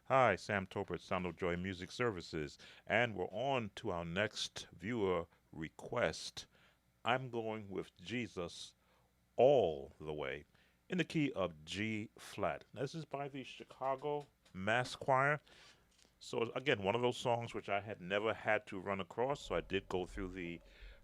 Hi, Sam Topper at Sound of Joy Music Services, and we're on to our next viewer request. I'm going with Jesus all the way in the key of G flat. Now, this is by the Chicago Mass Choir. So again, one of those songs which I had never had to run across. So I did go through the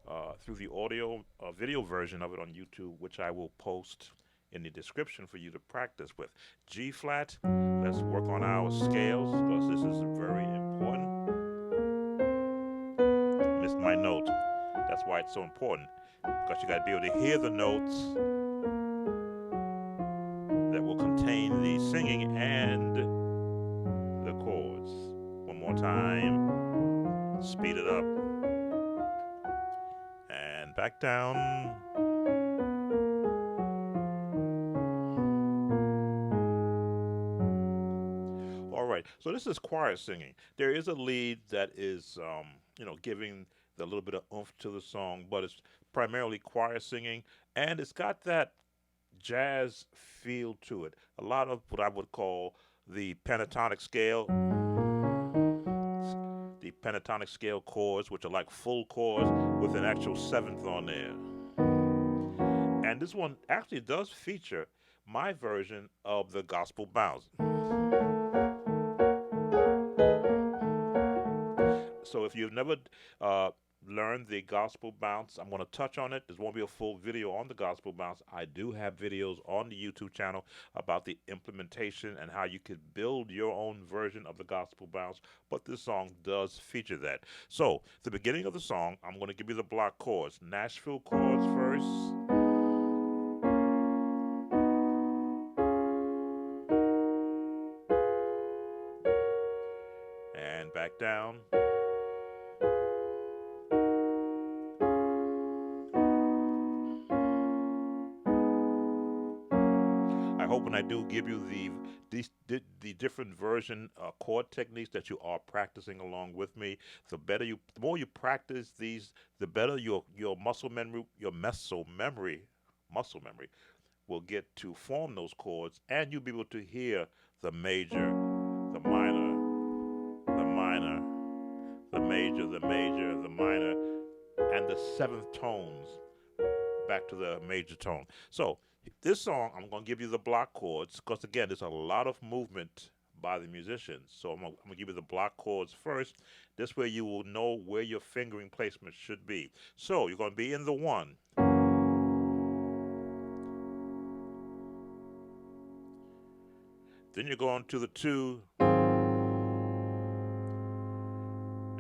audio video version of it on YouTube, which I will post in the description for you to practice with. G flat. Let's work on our scales because this is very important. Missed my note. That's why it's so important because you got to be able to hear the notes that will contain the singing and the chords. One more time. Speed it up and back down. All right. So this is choir singing. There is a lead that is, giving the little bit of oomph to the song, but it's primarily choir singing, and it's got that jazz feel to it. A lot of what I would call the pentatonic scale, the pentatonic scale chords, which are like full chords with an actual seventh on there. And this one actually does feature my version of the gospel bounce. So if you've never uh, learned the gospel bounce, I'm going to touch on it. There won't be a full video on the gospel bounce. I do have videos on the YouTube channel about the implementation and how you could build your own version of the gospel bounce, but this song does feature that. So the beginning of the song, I'm going to give you the block chords. Nashville chords first, and back down. I hope when I do give you the different version chord techniques that you are practicing along with me, the more you practice these, the better your muscle memory will get to form those chords, and you'll be able to hear the major, the minor, the minor, the major, the minor, and the seventh tones back to the major tone. So this song, I'm going to give you the block chords because again, there's a lot of movement by the musicians. So I'm going to give you the block chords first. This way you will know where your fingering placement should be. So you're going to be in the one. Then you're going to the two.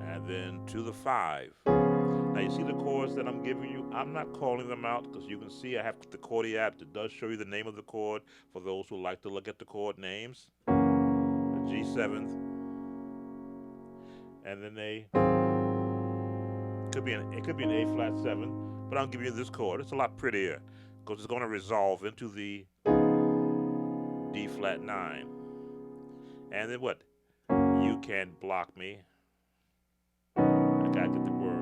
And then to the five. Now you see the chords that I'm giving you. I'm not calling them out because you can see I have the chordy app that does show you the name of the chord for those who like to look at the chord names. A G seventh, and then it could be an A flat seven, but I'm giving you this chord. It's a lot prettier because it's going to resolve into the D flat nine, and then what? You can't block me. I gotta get the words.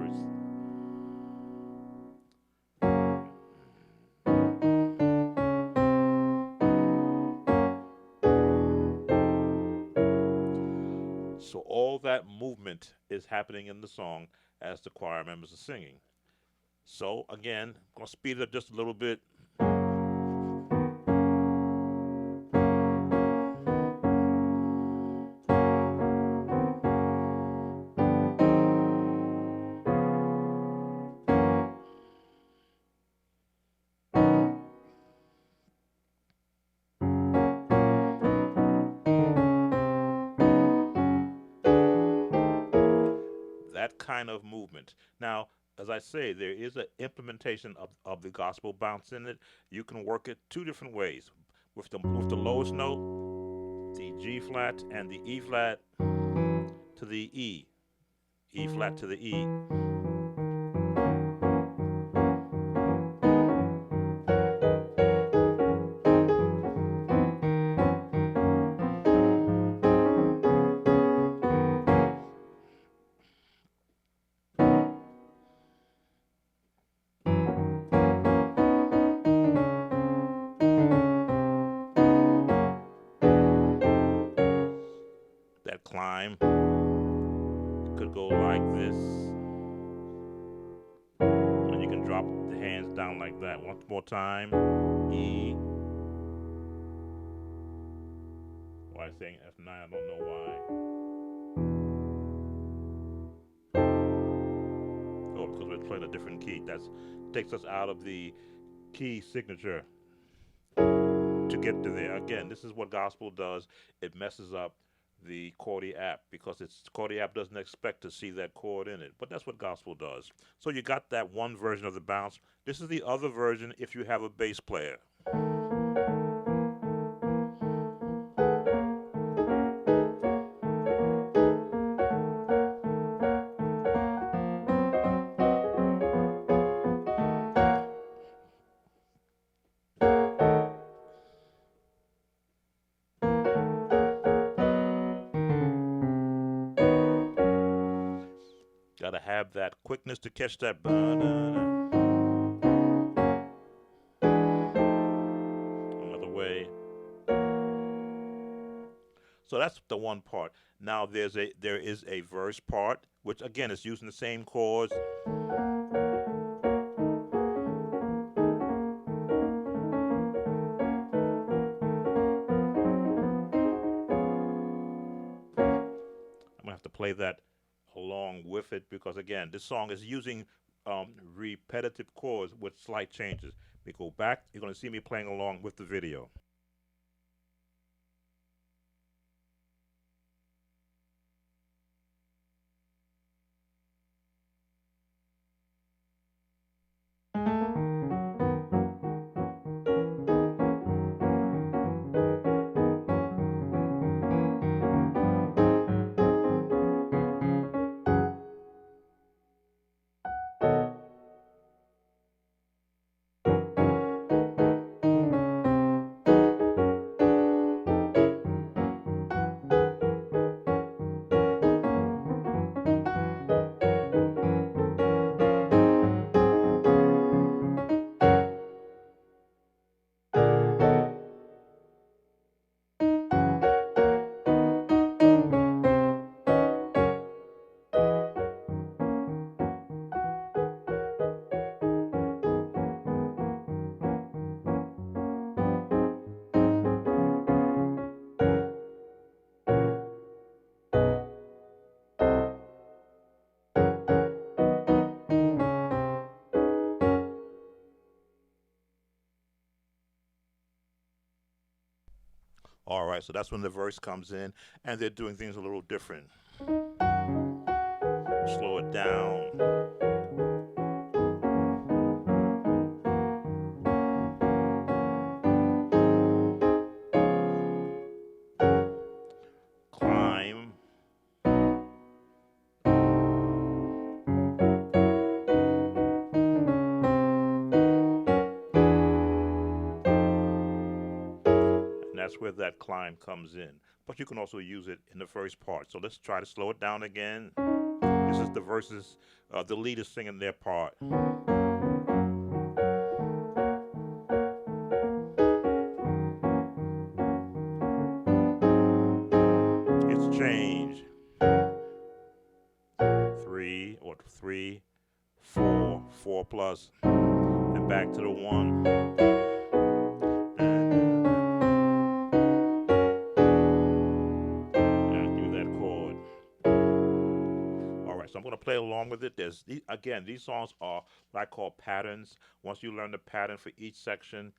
So all that movement is happening in the song as the choir members are singing. So again, I'm gonna speed it up just a little bit. That kind of movement. Now, as I say, there is an implementation of the gospel bounce in it. You can work it two different ways. With the lowest note, the G flat and the E flat to the E. E flat to the E. that climb. It could go like this, and you can drop the hands down like that. One more time. E. Why I'm saying F9? I don't know why. Oh, because we're playing a different key. That takes us out of the key signature to get to there. Again, this is what gospel does. It messes up the Chordy app because its Chordy app doesn't expect to see that chord in it. But that's what gospel does. So you got that one version of the bounce. This is the other version if you have a bass player. Gotta have that quickness to catch that. Another way. So that's the one part. Now there is a verse part, which again is using the same chords. I'm gonna have to play that along with it because again, this song is using repetitive chords with slight changes. We go back. You're gonna see me playing along with the video. All right, so that's when the verse comes in, and they're doing things a little different. Slow it down. Climb. And that's where that climb comes in. But you can also use it in the first part. So let's try to slow it down again. This is the verses, the lead is singing their part. It's change. 3, 4, 4 plus, and back to the 1. And do that chord. All right, so I'm going to play along with it. Again, these songs are what I call patterns. Once you learn the pattern for each section,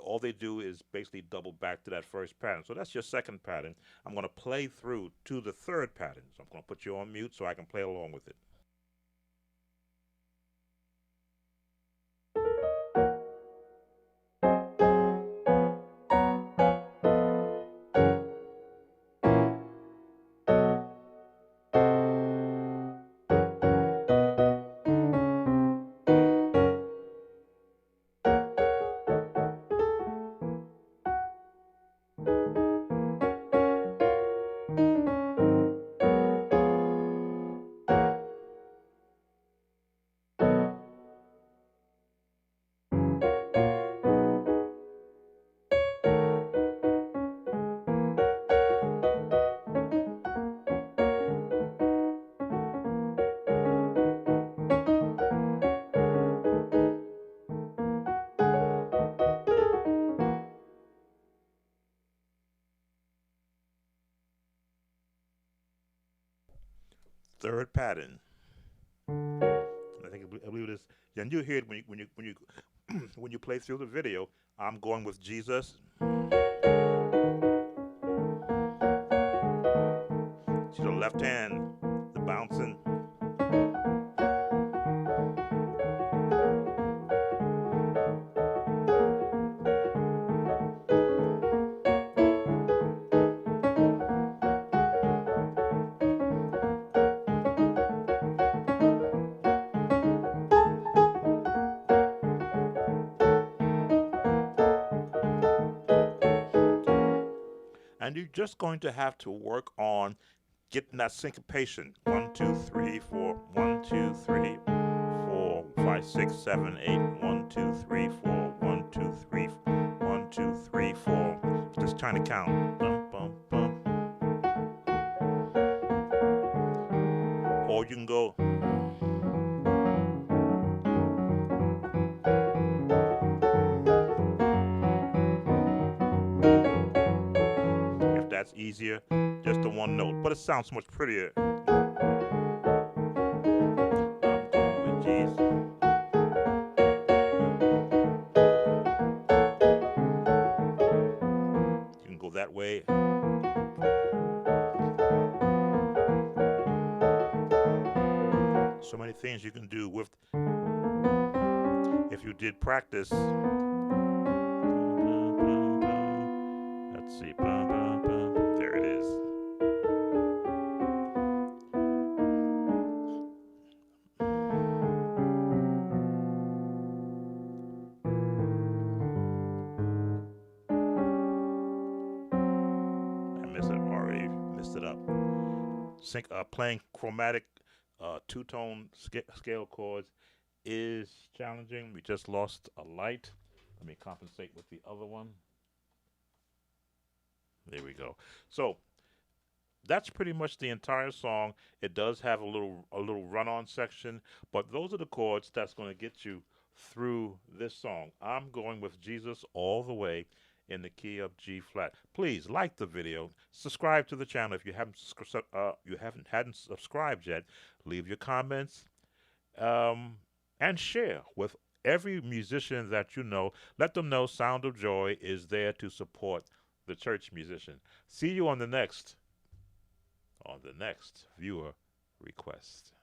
all they do is basically double back to that first pattern. So that's your second pattern. I'm going to play through to the third pattern. So I'm going to put you on mute so I can play along with it. third pattern. I believe it is. And you hear it when you when you play through the video. I'm going with Jesus. To the left hand, the bouncing. And you're just going to have to work on getting that syncopation. 1, 2, 3, 4. 1, 2, 3, 4, 5, 6, 7, 8. 1, 2, 3, 4. 1, 2, 3, 1, 2, 3, 4. Just trying to count. Bum, bum, bum. Or you can go. If that's easier, just the one note. But it sounds much prettier. I'm going with Jesus. You can go that way. So many things you can do with, if you did practice. Let's see. There it is. I've already messed it up. Playing chromatic two-tone scale chords is challenging. We just lost a light. Let me compensate with the other one. There we go. So that's pretty much the entire song. It does have a little run-on section, but those are the chords that's going to get you through this song. I'm going with Jesus all the way in the key of G flat. Please like the video, subscribe to the channel if you hadn't subscribed yet. Leave your comments, and share with every musician that you know. Let them know Sound of Joy is there to support the church musician. See you on the next viewer request.